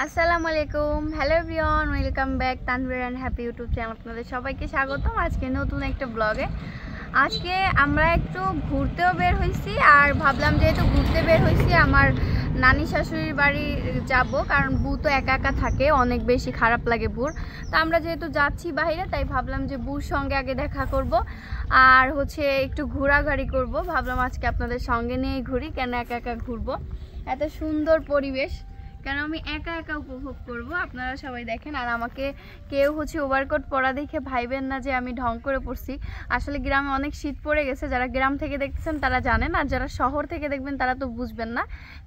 আসসালামু আলাইকুম, hello everyone, welcome back Tanvir and happy YouTube channel. আপনাদের সবাইকে স্বাগতম আজকে নতুন একটা ব্লগে। আজকে আমরা একটু ঘুরতেও বের হয়েছি, আর ভাবলাম যেহেতু ঘুরতে বের হয়েছি আমার নানি শাশুড়ির বাড়ি যাব, কারণ বউ তো একা একা থাকে, অনেক বেশি খারাপ লাগে বুর। তো আমরা যেহেতু যাচ্ছি বাইরে, তাই ভাবলাম যে বুর সঙ্গে আগে দেখা করব আর একটু ঘোরাঘুরি করব। ভাবলাম আজকে আপনাদের সঙ্গে নিয়েই ঘুরি, কেন একা একা ঘুরবো, এত সুন্দর পরিবেশ কেন আমি একা একা উপভোগ করব। আপনারা সবাই দেখেন, আর আমাকে কেউ ওভারকোট পরা দেখে ভাইবেন না যে আমি ঢং করে পড়ছি। আসলে গ্রামে অনেক শীত পড়ে গেছে, যারা গ্রাম থেকে দেখতেছেন তারা জানেন, আর যারা শহর থেকে দেখবেন তারা তো বুঝবেন না।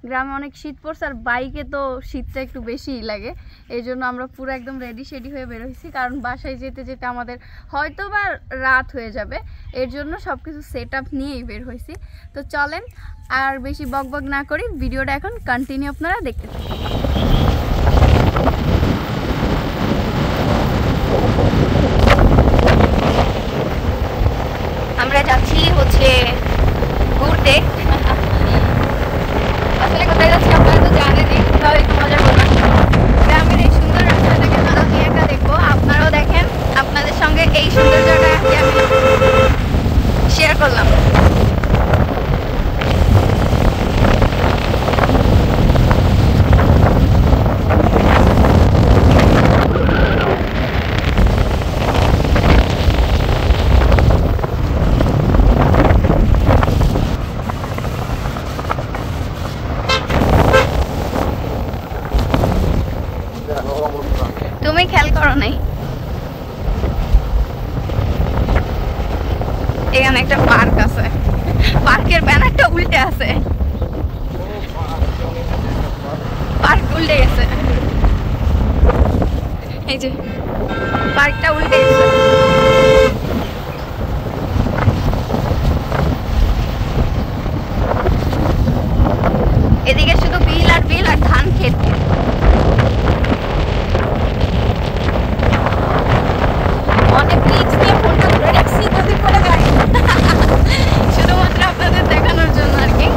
গ্রামে অনেক শীত পড়ছে, আর বাইকে তো শীতটা একটু বেশিই লাগে। এই জন্য আমরা পুরো একদম রেডি হয়ে বের হয়েছি, কারণ বাসায় যেতে যেতে আমাদের হয়তো বা রাত হয়ে যাবে। এর জন্য সব কিছু সেট আপ নিয়েই বের হয়েছি। তো চলেন আর বেশি বকবক না করি, ভিডিওটা এখন কন্টিনিউ আপনারা দেখতে থাকুন। আমরা যাচ্ছি ঘুরতে। আসলে কোথায় যাচ্ছি আপনারা তো জানেনই, তাও একটু মজা করবেন। গ্রামের এই সুন্দর রাস্তাটাকে আমি একা দেখবো, আপনারাও দেখেন। আপনাদের সঙ্গে এই সৌন্দর্যটা আমি শেয়ার করলাম। তুমি খেয়াল করো নাই, এখানে একটা পার্ক আছে, পার্কের ব্যানারটা উল্টে আছে, পার্ক উল্টে গেছে। এই যে পার্কটা উল্টে গেছে। এদিকে শুধু বিল আর বিল আর ধান ক্ষেত। অনেক রিস্ক নিয়ে ফোনটা ধরে রাখছি যদি পড়ে যায়, শুধুমাত্র আপনাদের দেখানোর জন্য আর কি।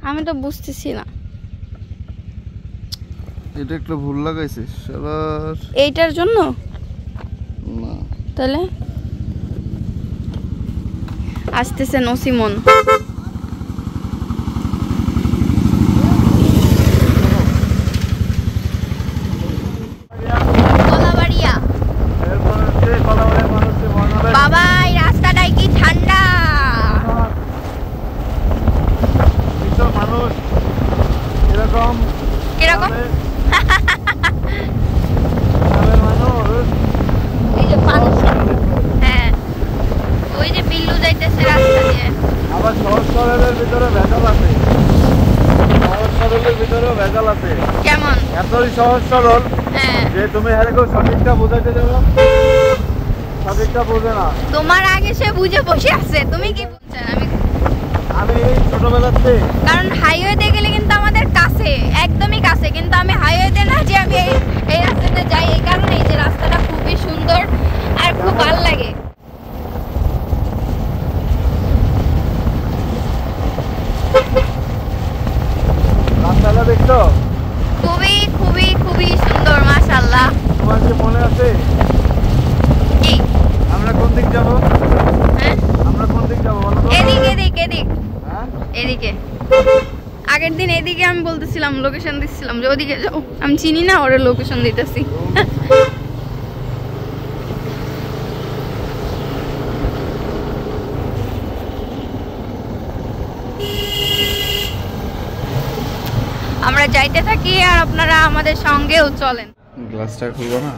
আমি তো বুঝতেছি না, এটা একটা ভুল লাগাইছে শালার। এইটার জন্য না, তাহলে আসতেছে নসিমন। বাবা এই রাস্তাটাই কি ঠান্ডা! মানুষ এরকম কিরকম এই যে মানুষ, হ্যাঁ ওই যে বিল্লু যাইতেছে রাস্তা দিয়ে। আবার সহজ সরলের ভিতরে ভেজাল আছে, সহজ সরলের ভিতরেও ভেজাল আছে। কেমন? এতই সহজ সরল হ্যাঁ, যে তুমি হেরেকেও সঠিকটা বোঝাইতে যাবো, সঠিকটা বোঝে না। তোমার আগে সে বুঝে বসে আছে, তুমি কি বুঝছেন? আমি এই ছোটবেলাতে, কারণ হাইওয়েতে গেলে কিন্তু আমাদের কাছে, একদমই কাছে, কিন্তু আমি হাইওয়েতে না যে আমি এই রাস্তাতে যাই, এই কারণে যে রাস্তাটা খুবই সুন্দর আর খুব ভালো লাগে। রাস্তাটা দেখছো? খুবই খুবই খুবই সুন্দর, মাশাআল্লাহ। তোমার কি মনে আছে কি আমরা কোন দিক যাবো? হ্যাঁ, আমরা কোন দিক যাবো বলো তো? এদিক এদিক এদিক হ্যাঁ, এদিকে। আগের দিন এদিকে আমি বলতেছিলাম, লোকেশন দিচ্ছিলাম যে ওদিকে যাও, আমি চিনি না, ওরা লোকেশন দিতেছি। আমরা যাইতে থাকি আর আপনারা আমাদের সঙ্গেও চলেন। গ্লাসটা খুলবো না?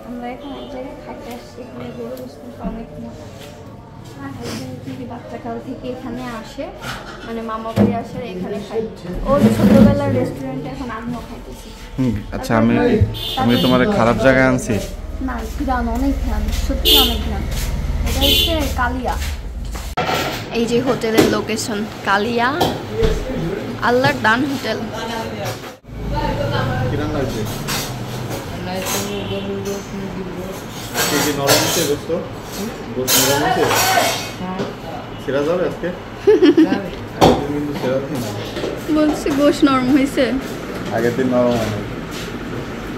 আমরা এখন এক জায়গায় খাইতে আসছি, এখানে গরু গোশত অনেক মজা। বাচ্চাকাল থেকে এখানে আসে, মানে মামা বাড়ি আসে, এখানে খাই। ওর ছোটবেলার রেস্টুরেন্টে এখন আমিও খাইতেছি। আচ্ছা, আমি তোমার খারাপ জায়গায় আনছি না, ঘ্রাণ অনেক ঘ্রাণ, সত্যি অনেক ঘ্রাণ। এটা হচ্ছে কালিয়া। এই যে হোটেলের লোকেশন কালিয়া, আল্লাহর দান হোটেল। কিরকম লাগছে? কি নরম হচ্ছে গোস্ত? গোস্ত নরম হচ্ছে? সেরা যাবে আজকে? কিন্তু সেরা দিন বলছি গোশ নরম হয়েছে। আগের দিন নরম হয় নাই।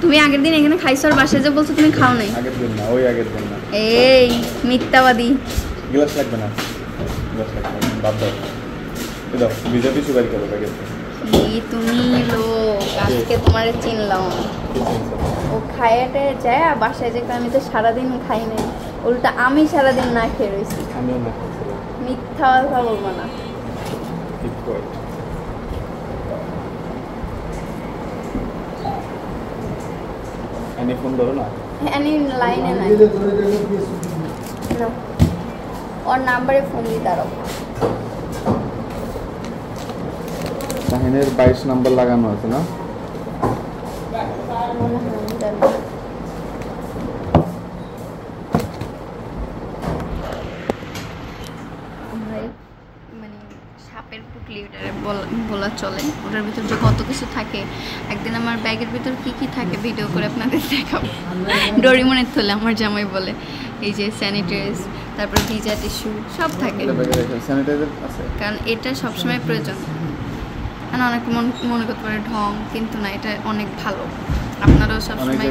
তুমি আগের দিন এখানে খাইছো আর বাসায় যে বলছো তুমি খাও নাই। আগের দিন না, ওই আগের দিন না। এই মিথ্যাবাদী। গ্লাস লাগবে না, গ্লাস লাগবে না, বাদ দাও। এই দাও, বিজেপি সুগারি করো প্যাকেট। তুমি লোক, আজকে তোমারে চিনলাম। ও খায়াটে যায় আর বাসায় যে আমি তো সারাদিন খাই নাই, উল্টা আমি সারাদিন না খেয়ে রয়েছি। আমিও না খাচ্ছিলাম। মিথ্যা কথা বলবো না। ঠিক করে এনে ফোন ধরো না। আমি লাইনে নাই, ওর নাম্বারে ফোন দিই দাঁড়াও। শাহিনের 22 নাম্বার লাগানো আছে না? মনে হয় আমি জানি। আমরা মানে সাপের পুটলি ওটারে বলা চলে, ওটার ভিতর যে কত কিছু থাকে। একদিন আমার ব্যাগের ভিতর কি কি থাকে ভিডিও করে আপনাদের দেখাবো। ডোরিমনের থলে আমার জামাই বলে, এই যে স্যানিটাইজ, তারপর ভিজা টিস্যু সব থাকে, স্যানিটাইজার আছে, কারণ এটা সবসময় প্রয়োজন। কারণ অনেকে মনে করতে পারে ঢং, কিন্তু না, এটা অনেক ভালো। আপনারাও সবসময়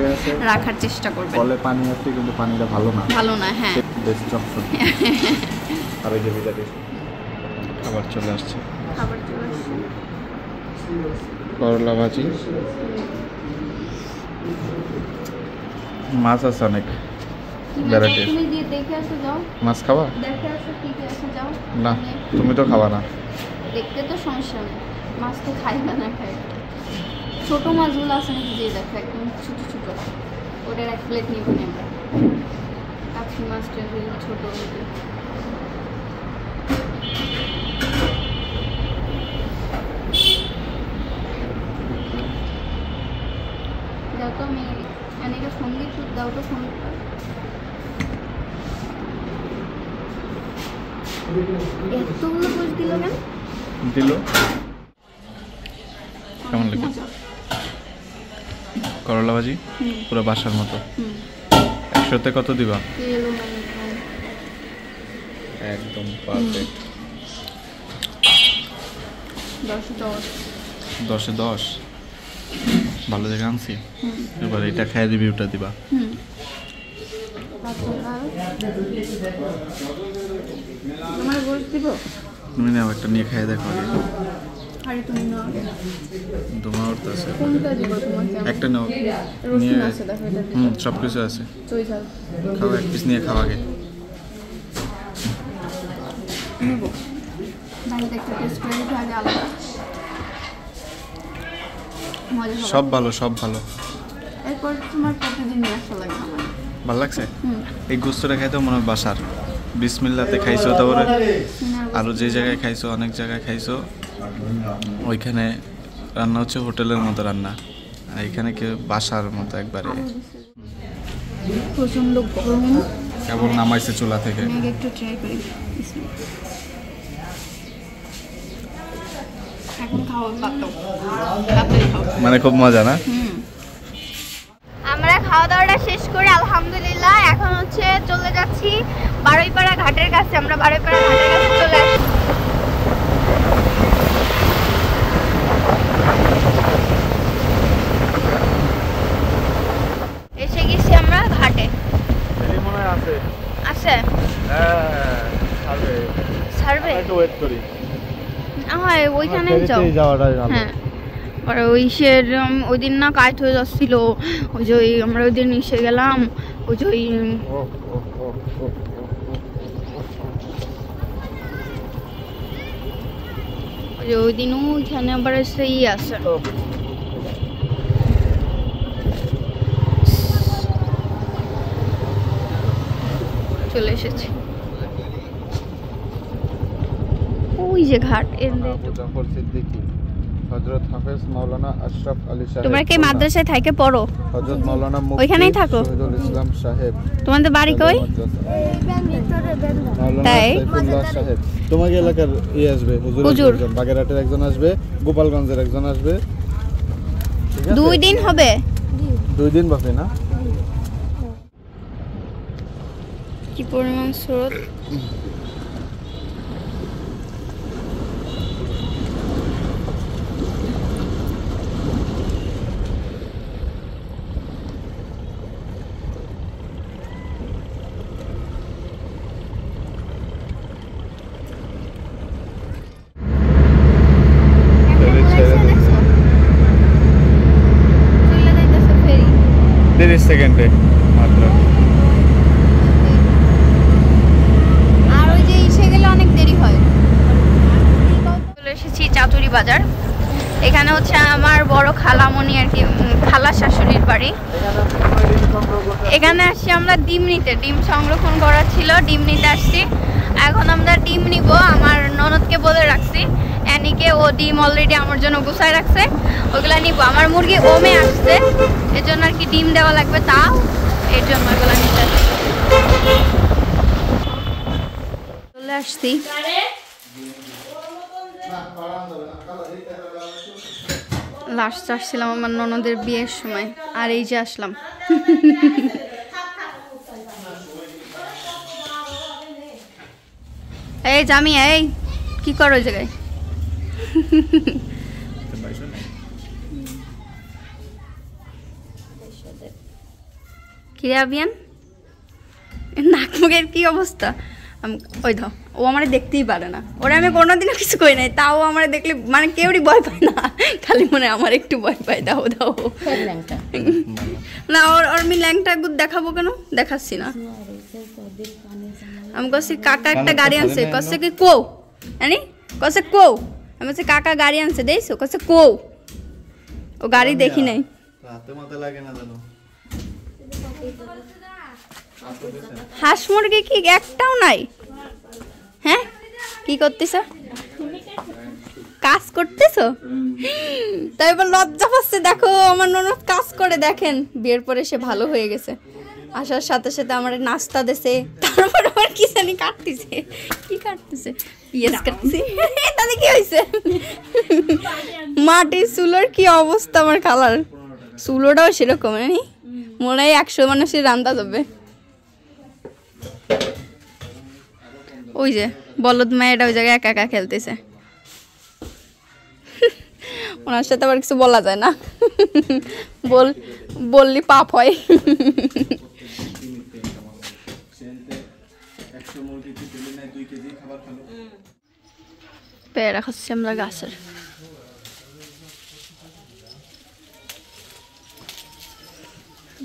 রাখার চেষ্টা করবেন। বলে পানি আছে কিন্তু পানিটা ভালো না, ভালো না। হ্যাঁ, বেস্ট অপশন। আর এই যে ভিজা টিস্যু। খাবার চলে আসছে, খাবার চলে আসছে। করলা ভাজি, মাছ আছে অনেক ভ্যারাইটিস। তুমি দিয়ে দেখে আসো, যাও মাছ খাবা? দেখে আসো কি কি আছে, যাও। না, তুমি তো খাবা না। দেখতে তো সমস্যা নেই, মাছ তো খাই বা না খাই। ছোট মাছগুলো আছে নাকি দিয়ে দেখো, একদম ছোট ছোট, ওটার এক প্লেট নিব না আমরা। কাঠি মাছটা ছোট ওইটা। দাও তো, আমি এনেকে ফোন দিই, দাও তো ফোন। এতগুলো গোশ দিল কেন? দিল কেমন লাগে? করলা ভাজি পুরো বাসার মতো। 100-তে কত দিবা? একদম পারফেক্ট। 10-এ 10। ভালো জায়গা আনছি। এবার এটা খাইয়ে দিবি, ওটা দিবা। তোমার গোশ দিব? তুমি নাও, একটা নিয়ে খাইয়ে দেখো আগে। আরে তুমি নাও, তোমার তো আছে, কোনটা দিব তোমাকে? একটা নাও নিয়ে। রসুন আছে দেখো এটা। সব কিছু আছে। চই ঝাল খাও, এক পিস নিয়ে খাও আগে। নেব, বাড়িতে একটা টেস্ট করে দেখো আগে, আলাদা মজা হবে। সব ভালো, সব ভালো। এরপর তোমার প্রতিদিন নিয়ে আসা লাগবে আমার। ভালো লাগছে? এই গোস্তটা খাইতে মনে হয় বাসার। বিসমিল্লাতে খাইছো, তারপরে আরও যে জায়গায় খাইছো, অনেক জায়গায় খাইছো, ওইখানে রান্না হচ্ছে হোটেলের মতো রান্না, আর এখানে কেউ বাসার মতো একবারে। প্রচন্ড গরম, কেবল নামাইছে চুলা থেকে। আমি আগে একটু ট্রাই করি। এখন খাওয়া পাতো, মানে খুব মজা না? আমরা খাওয়া দাওয়াটা শেষ করে আলহামদুলিল্লাহ এখন হচ্ছে চলে যাচ্ছি বারুইপাড়া ঘাটের কাছে। আমরা বারুইপাড়া ঘাটের কাছে চলে আসছি। এসে গেছি আমরা ঘাটে। মনে হয় আছে, আছে সার্ভে। একটু ওয়েট করি। হ্যাঁ, ওইখানে যাও। যাওয়াটাই ভালো। হ্যাঁ, আর ওই ওই দিন না কাজ হয়ে যাচ্ছিল, ওই যে আমরা ওই দিন এসে গেলাম, ওই যে ওই দিনও ওইখানে আবার সেই আছে। চলে এসেছি, ওই যে ঘাট। হযরত হাফেজ মাওলানা আশরাফ আলী সাহেব। তোমরা কি মাদ্রাসায় থাকে পড়ো? হযরত মাওলানা মুফতি ওইখানেই থাকো? শহীদুল ইসলাম সাহেব। তোমাদের বাড়ি কই? তাই? সাইফুল্লাহ সাহেব। তোমাকে এলাকার আসবে, হুজুর একজন, বাগেরহাটের একজন আসবে, গোপালগঞ্জের একজন আসবে। ঠিক আছে, 2 দিন হবে। 2 দিন বাকি না? কি পরিমাণ স্রোত। সেকেন্ডে মাত্র। আর ওই যে ইসে গেলে অনেক দেরি হয়। চলে এসেছি চাতুরি বাজার। এখানে হচ্ছে আমার বড় খালামণি আর কি, খালা শাশুড়ির বাড়ি। এখানে আসছি আমরা ডিম নিতে, ডিম সংরক্ষণ করা ছিল, ডিম নিতে আসছি। এখন আমরা ডিম নিব। আমার ননদকে বলে রাখছি, অ্যানিকে, ও ডিম অলরেডি আমার জন্য গুছায় রাখছে, ওগুলা নিব। আমার মুরগি ওমে আসছে, এর জন্য আর কি ডিম দেওয়া লাগবে, তাও এর জন্য ওগুলা নিতে চলে আসছি। লাস্ট আসছিলাম আমার ননদের বিয়ের সময়, আর এই যে আসলাম। এই জামি, এই কি করো ওই জায়গায়? কিরে আবিয়ান, নাক মুখের কি অবস্থা? ওই ধর, ও আমার দেখতেই পারে না, ওরা আমি কোনোদিনও কিছু করি নাই, তাও আমার দেখলে মানে কেউই ভয় পায় না, খালি মনে আমার একটু ভয় পায়। দাও দাও না, ওর আমি ল্যাংটা দেখাবো কেন? দেখাচ্ছি না। আমি কছি কাকা একটা গাড়ি আনছে, কছে কি কো জানি, কছে কো, আমি বলছি কাকা গাড়ি আনছে দেখছো, কছে কো, ও গাড়ি দেখি নাই। হাঁস মুরগি কি একটাও নাই? হ্যাঁ, কি করতেছ? কাজ করতেছ? তাই এবার লজ্জা পাচ্ছে। দেখো আমার ননদ কাজ করে, দেখেন বিয়ের পরে সে ভালো হয়ে গেছে। আসার সাথে সাথে আমার নাস্তা দিছে, তারপর আবার কি জানি কাটতেছে। কি কাটতেছে? পিঁয়াজ কাটতেছে। তাহলে কি হয়েছে? মাটির চুলোর কি অবস্থা আমার খালার, চুলোটাও সেরকম জানি, মনে হয় 100 মানুষের রান্না যাবে। ওই যে বলদ মায়েরা ওই জায়গায় একা একা খেলতেছে, ওনার সাথে আবার কিছু বলা যায় না, বললি পাপ হয়। পেয়ারা খাচ্ছি আমরা গাছের।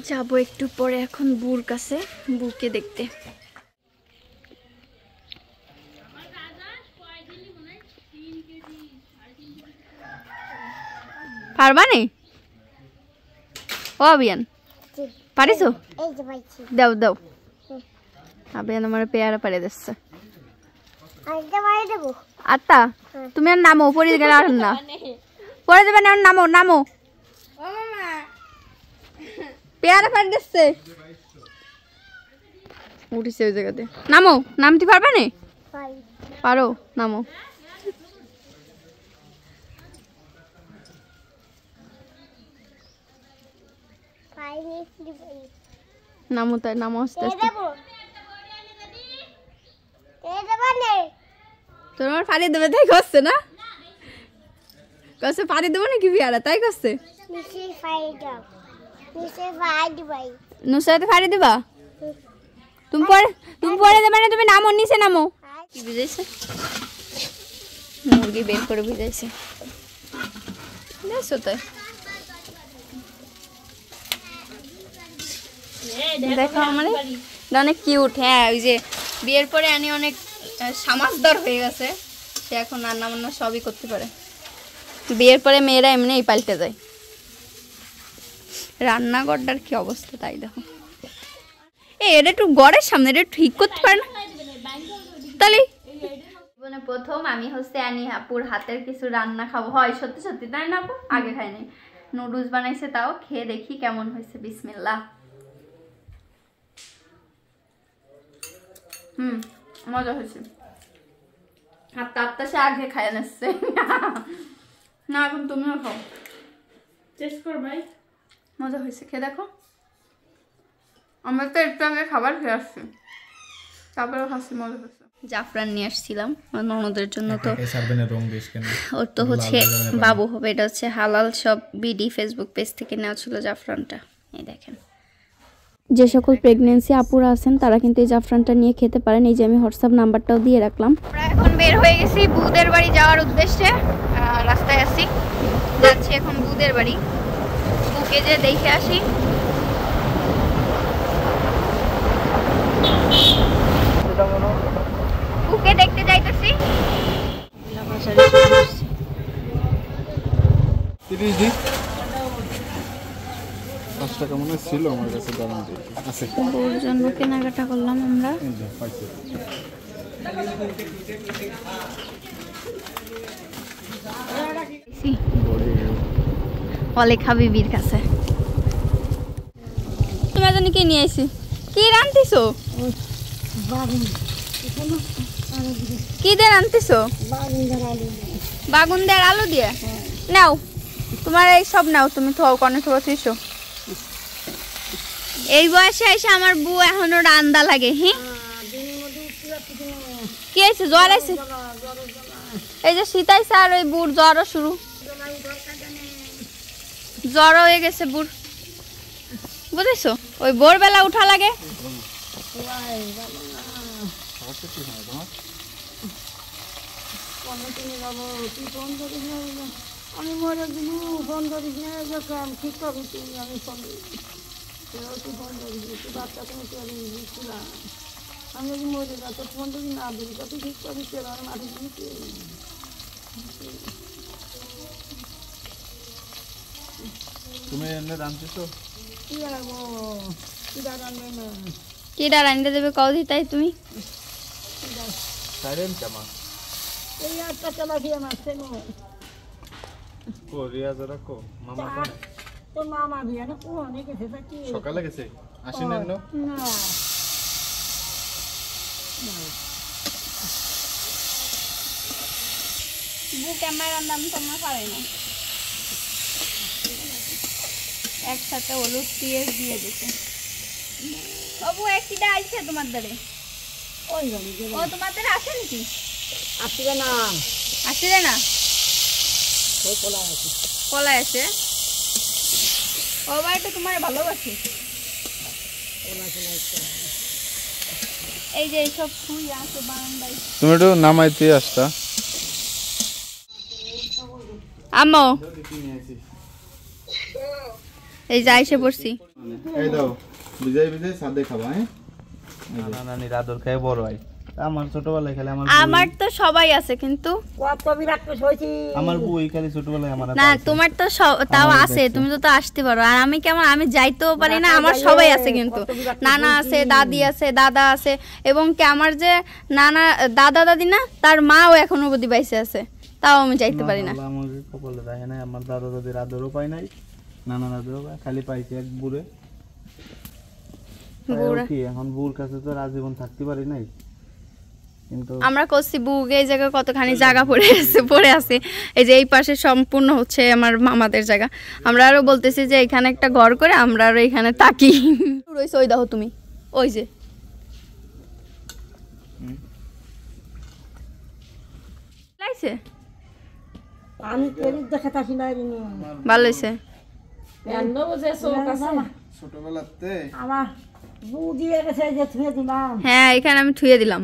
যাবো একটু পরে এখন বুর কাছে, বুকে দেখতে। পারবানি? ও আবিয়ান, পারিস? দাও দাও। আবিয়ান আমার পেয়ারা পারে দিচ্ছে। আত্তা তুমি আর নামো, পরে গেলে আর না পরে দেবে না, নামো নামো। পেয়ারা পারে দিচ্ছে, উঠিছে ওই জায়গাতে। নামো, নামতে পারবে না? পারো, নামো। নামো, তাই নামো আস্তে আস্তে। তোমার পানি দেবে তাই করছে না? কছে পানি দেবো নাকি পেয়ারা, তাই করছে। নুসরাতে পানি দিবা? তুমি পরে দেবে না, তুমি নামো, নিচে নামো। কি বুঝাইছে? মুরগি বের করে বুঝাইছে, দেখছো তাই। দেখো আমার অনেক কিউট। হ্যাঁ, ওই যে বিয়ের পরে আনি অনেক সমাজদার হয়ে গেছে, সে এখন রান্না বান্না সবই করতে পারে। বিয়ের পরে মেয়েরা এমনিই পাল্টে যায়। রান্নাঘরটার কি অবস্থা তাই দেখো। এটা একটু গড়ের সামনে এটা ঠিক করতে পারে না তাহলে। জীবনে প্রথম আমি হচ্ছে আনি আপুর হাতের কিছু রান্না খাবো। হয় সত্যি সত্যি, তাই না আপু? আগে খাইনি। নুডলস বানাইছে, তাও খেয়ে দেখি কেমন হয়েছে। বিসমিল্লাহ। মজা হয়েছে। হাতটা সে আগে খাইয়ে নিচ্ছে না, এখন তুমিও খাও, টেস্ট কর ভাই। মজা হয়েছে, খেয়ে দেখো। আমরা তো একটু আগে খাবার খেয়ে আসছি। তারপরে খাচ্ছি মজা হচ্ছে। জাফরান নিয়ে আসছিলাম ননদের জন্য, তো ওর তো হচ্ছে বাবু হবে। এটা হচ্ছে হালাল সব বিডি ফেসবুক পেজ থেকে নেওয়া ছিল জাফরানটা। এই দেখেন, যে সকল প্রেগনেন্সি আপুরা আছেন তারা কিন্তু এই জাফরানটা নিয়ে খেতে পারেন। এই যে আমি হোয়াটসঅ্যাপ নাম্বারটাও দিয়ে রাখলাম। আমরা এখন বের হয়ে গেছি বুদের বাড়ি যাওয়ার উদ্দেশ্যে। রাস্তায় আছি, যাচ্ছি এখন বুদের বাড়ি। বুকে যে দেখে আসি। বুকে দেখতে যাইতেছি। টাকা মনে ছিল আমার কাছে, দাঁড়ান আছে। ওর জন্য কেনাকাটা করলাম আমরা। অলেখা বিবির কাছে তোমার জন্য কি নিয়ে আইছি? কি রান্তিছো? কি দিয়ে রান্তিছো? বাগুনদের আলু দিয়ে। নাও তোমার এই সব নাও, তুমি তো কনে থিসো। এই বয়সে এসে আমার বউ এখনো রান্দা লাগে। হ্যাঁ, কি হয়েছে? জ্বর আছে? এই যে শীত আইছে আর ওই বুড় জ্বরও শুরু, জ্বর হয়ে গেছে বুড়, বুঝেছো? ওই ভোরবেলা উঠা লাগে। আমি মরে দিলু ফোন করিস না, ঠিক করবি তুই। আমি ফোন ফোন করিস বাচ্চা তুমি দিচ্ছিলাম। আমি যদি মরে যা তোর ফোন যদি না দিবি তুই ঠিক করিস, আমি মাটি দিচ্ছি। তুমি এনে রাঁধছো? কি রাখবো? কিরা রান্না না, কিরা রান্না দেবে কও দি তাই তুমি। সাইরেন জামা এই একটা চালাকি আমার সেনো। কো রিয়াজ রাখো মামা কোনে? তোর মামা বিয়া না কোনে গেছে থাকি? সকালে গেছে, আসেন এনো না। বুক আমার নাম তোমার পারে না। একসাথে হলুদ পেঁয়াজ দিয়ে দিতে। বাবু একটিটা আইছে তোমার দ্বারে? ওই জানি যে ও তোমার দ্বারে আসে নাকি? আসবে না, আসলে না, ওই কলা আছে। কলা আছে। ও বাড়িটা তোমার ভালোবাসি। এই যে এইসব ফুল আছে বারান্দায়। তুমি একটু নামাইতে আসতা। আম্মু এই যে আইসে পড়ছি। এই দাও বিজয় বিজয় সাদে খাবা। হ্যাঁ, না না নিরাদর খায় বড় হয়। আমার ছোটবেলায় খেলে আমার তো সবাই আছে, কিন্তু কত বিরাট হইছি আমার বই খালি ছোটবেলায় আমার না, তোমার তো তাও আছে, তুমি তো আসতে পারো। আর আমি কেমন, আমি যাইতেও পারি না। আমার সবাই আছে, কিন্তু নানা আছে, দাদি আছে, দাদা আছে, এবং কি আমার যে নানা দাদা দাদি না, তার মাও এখনো অবধি বাইসে আছে, তাও আমি যাইতে পারি না। আমার কপালে দেখে নাই, আমার দাদা দাদির আদরও পাই নাই, নানা দাদুরও খালি পাইছি এক বুড়ে। কি এখন বুড় কাছে তো আজীবন থাকতে পারি নাই। কিন্তু আমরা করছি বুকে এই জায়গায় কতখানি জায়গা পড়ে আছে। এই যে এই পাশে সম্পূর্ণ হচ্ছে আমার মামাদের জায়গা। আমরা আরো বলতেছি যে এখানে একটা ঘর করে আমরা আরো এখানে থাকি। রইছে ওই দেখো তুমি, ওই যে লাইছে। আমি তেরি দেখে থাকি না রে। ভালো হইছে। ছোটবেলাতে আমার বউ দিয়ে গেছে যে থুয়ে দিলাম। হ্যাঁ, এখানে আমি থুয়ে দিলাম।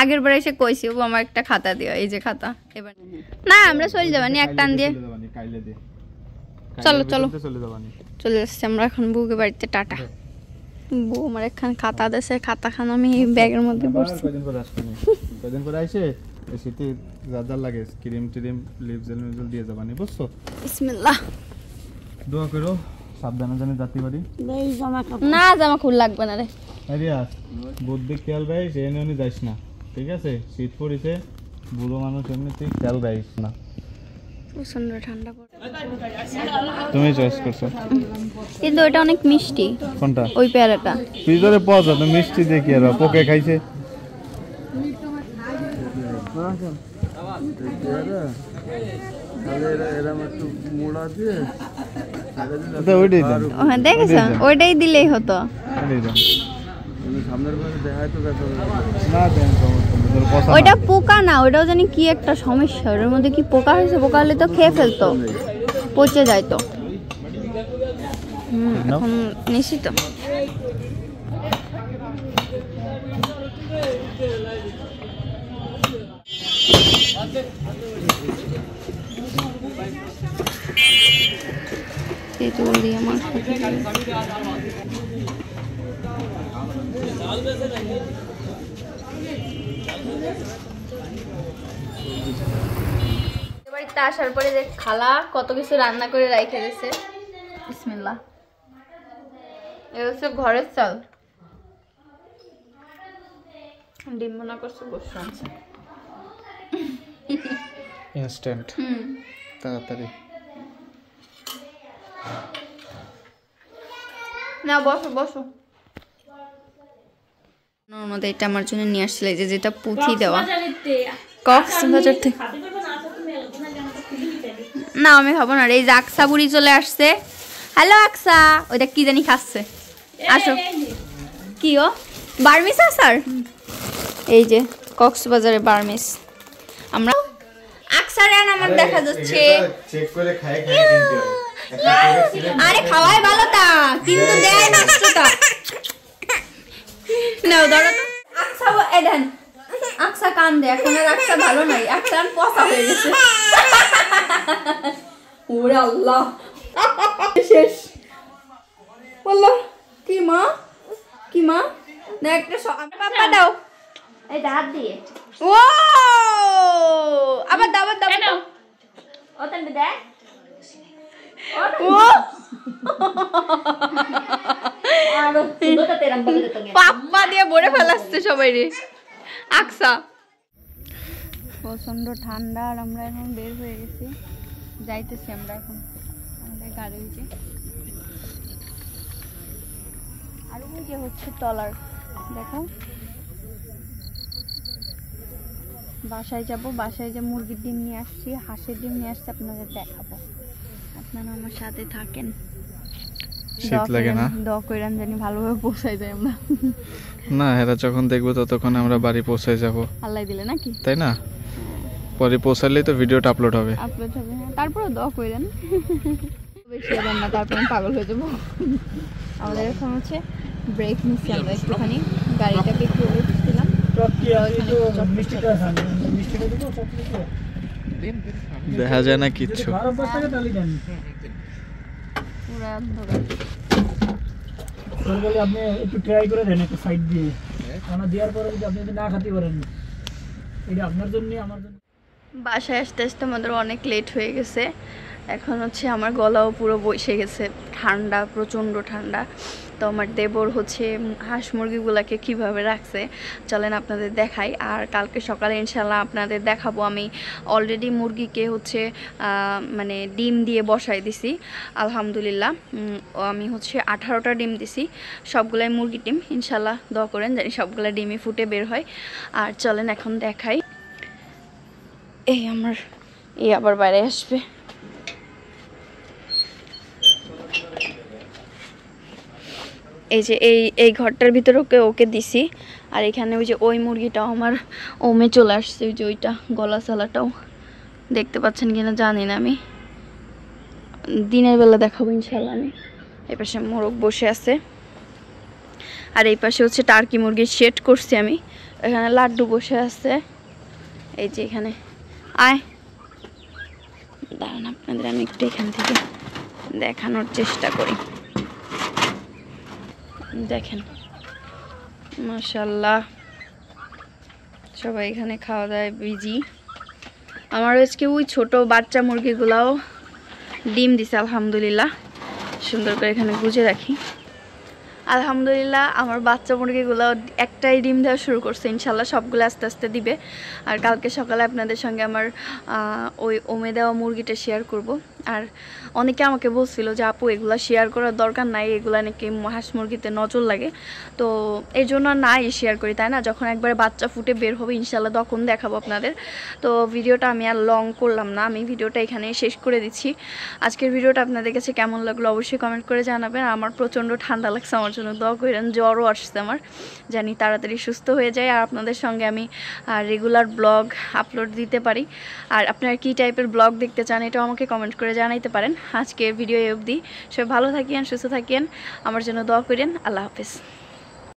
আগের বার এসে কইছি ও আমার একটা খাতা দিও, এই যে খাতা। এবার না, আমরা চলে যাবানি এক টান দিয়ে। চলো চলো চলে যাচ্ছি আমরা এখন বুকে বাড়িতে। টাটা। বউ আমার একখান খাতা দেশে, খাতা খান আমি ব্যাগের মধ্যে পড়ছি। কদিন করে আইছে শীতে যা লাগে ক্রিম টিম লিপ জেল মিজেল দিয়ে যাবানি, বুঝছো? বিসমিল্লাহ। দোয়া করো সাবধানে জানি যাতে পারি। এই জামা কাপড় না, জামা খুল লাগবে না রে। আরিয়া বুদ্ধি খেয়াল রাখিস, এনে উনি যাইস না, ঠিক আছে? শীত পড়িছে, বুড়ো মানুষ এমনিতেই খেয়াল রাখিস না। প্রচন্ড ঠান্ডা পড়ে। তুমি চয়েস করছো, কিন্তু ওটা অনেক মিষ্টি। কোনটা? ওই পেয়ারাটা ফ্রিজরে পাওয়া যায় তো, মিষ্টি দিয়ে কি আর পোকে খাইছে। দেখেছো, ওইটাই দিলেই হতো। ওইটা পোকা না, ওইটাও জানি কি একটা সমস্যা, ওটার মধ্যে কি পোকা হয়েছে, পোকা হলে তো খেয়ে ফেলতো, পচে যায় তো। এখন নিশ্চিত তেঁতুল দিয়ে মাছ বাড়িতে আসার পরে যে খালা কত কিছু রান্না করে রাইখে দিয়েছে। বিসমিল্লাহ। এটা হচ্ছে ঘরের চাল, ডিম মনে করছে বসে আছে ইনস্ট্যান্ট তাড়াতাড়ি। না বসো বসো। নর্মদা এটা আমার জন্য নিয়ে আসছিল, যে যেটা পুঁথি দেওয়া কক্সবাজার থেকে। না আমি খাবো না, এই যে আকসা বুড়ি চলে আসছে। হ্যালো আকসা, ওইটা কি জানি খাচ্ছে। আসো। কি ও বার্মিস আচার? এই যে কক্সবাজারের বার্মিস। আমরা আকসার আন আমার দেখা যাচ্ছে। চেক করে খাই খাই কিনতে হয়। আরে খাওয়াই ভালো তা, কিন্তু দেয় না নষ্টটা। নাও ধরো তো। আকসা এদেন, আকসা কান দে, এখন আর আকসা ভালো নাই, আকসা পচা হয়ে গেছে। ওরে আল্লাহ, শেষ। বললাম কি মা, কি মা, না একটা পাপা দাও, এই হাত দিয়ে। ও আবার দাও, আবার দাও, ওখান দেখ। পাপ্পা দিয়ে ভরে ফেলাচ্ছে সবাই রে। আকসা প্রচন্ড ঠান্ডা, আর আমরা এখন বের হয়ে গেছি, যাইতেছি আমরা এখন আমাদের গাড়ি। আর ওই যে হচ্ছে টলার, দেখো বাসায় যাব, বাসায় যে মুরগির ডিম নিয়ে আসছি, হাঁসের ডিম নিয়ে আসছি, আপনাদের দেখাবো, আপনারা আমার সাথে থাকেন। শীত লাগে না? দোয়া কইরান জানি ভালোভাবে পৌঁছাই যায় আমরা। না এরা যখন দেখবো ততক্ষণ আমরা বাড়ি পৌঁছে যাব। আল্লাহ দিলে নাকি, তাই না? পরে পৌঁছালেই তো ভিডিওটা আপলোড হবে। আপলোড হবে, হ্যাঁ। তারপরে দোয়া কইরান, বেশি দেন না, তারপরে পাগল হয়ে যাবো। আমাদের এখন হচ্ছে ব্রেক নিচ্ছি আমরা একটুখানি, গাড়িটাকে একটু উঠছিলাম। দেখা যায় না কিচ্ছু। পুরো অন্ধকার। বলে আপনি একটু ট্রাই করে দেন একটা সাইড দিয়ে, খানা দেওয়ার পরে যদি আপনি না খেতে পারেন, এটা আপনার জন্য আমার জন্য। বাসায় আসতে আসতে আমাদের অনেক লেট হয়ে গেছে। এখন হচ্ছে আমার গলাও পুরো বসে গেছে, ঠান্ডা, প্রচণ্ড ঠান্ডা। তো আমার দেবর হচ্ছে হাঁস মুরগিগুলোকে কিভাবে রাখছে চলেন আপনাদের দেখাই। আর কালকে সকালে ইনশাল্লাহ আপনাদের দেখাবো। আমি অলরেডি মুরগিকে হচ্ছে মানে ডিম দিয়ে বসাই দিছি আলহামদুলিল্লাহ। আমি হচ্ছে 18টা ডিম দিছি, সবগুলাই মুরগি ডিম। ইনশাল্লাহ দোয়া করেন জানি সবগুলা ডিমই ফুটে বের হয়। আর চলেন এখন দেখাই। এই আমার এই আবার বাইরে আসবে। এই যে এই ঘরটার ভিতরে ওকে দিছি। আর এখানে ওই যে ওই মুরগিটাও আমার ওমে চলে আসছে, ওই যে ওইটা গলা চালাটাও দেখতে পাচ্ছেন কিনা জানি না, আমি দিনের বেলা দেখাবো ইনশাল্লাহ। আমি এই পাশে মোরগ বসে আছে, আর এই পাশে হচ্ছে টার্কি মুরগির শেড করছি আমি। এখানে লাড্ডু বসে আছে, এই যে এখানে। আয় দাঁড়ান, আপনাদের আমি একটু এখান থেকে দেখানোর চেষ্টা করি। দেখেন মাশাআল্লাহ সবাই এখানে খাওয়া দাওয়ায় বিজি। আমার আজকে ওই ছোট বাচ্চা মুরগিগুলাও ডিম দিছে আলহামদুলিল্লাহ। সুন্দর করে এখানে গুজে রাখি আলহামদুলিল্লাহ। আমার বাচ্চা মুরগিগুলো একটাই ডিম দেওয়া শুরু করছে, ইনশাল্লাহ সবগুলো আস্তে আস্তে দিবে। আর কালকে সকালে আপনাদের সঙ্গে আমার ওই ওমে দেওয়া মুরগিটা শেয়ার করব। আর অনেকে আমাকে বলছিল যে আপু এগুলা শেয়ার করার দরকার নাই, এগুলা নাকি হাঁস মুরগিতে নজর লাগে, তো এই জন্য নাই শেয়ার করি, তাই না? যখন একবারে বাচ্চা ফুটে বের হবে ইনশাল্লাহ তখন দেখাবো আপনাদের। তো ভিডিওটা আমি আর লং করলাম না, আমি ভিডিওটা এখানে শেষ করে দিচ্ছি। আজকের ভিডিওটা আপনাদের কাছে কেমন লাগলো অবশ্যই কমেন্ট করে জানাবেন। আমার প্রচণ্ড ঠান্ডা লাগছে, আমার জন্য দোয়া করেন, জ্বরও আসছে আমার, জানি তাড়াতাড়ি সুস্থ হয়ে যায় আর আপনাদের সঙ্গে আমি রেগুলার ব্লগ আপলোড দিতে পারি। আর আপনারা কী টাইপের ব্লগ দেখতে চান এটাও আমাকে কমেন্ট করে জানাইতে পারেন। আজকের ভিডিও অবধি সবাই ভালো থাকেন, সুস্থ থাকেন, আমার জন্য দোয়া করেন। আল্লাহ হাফেজ।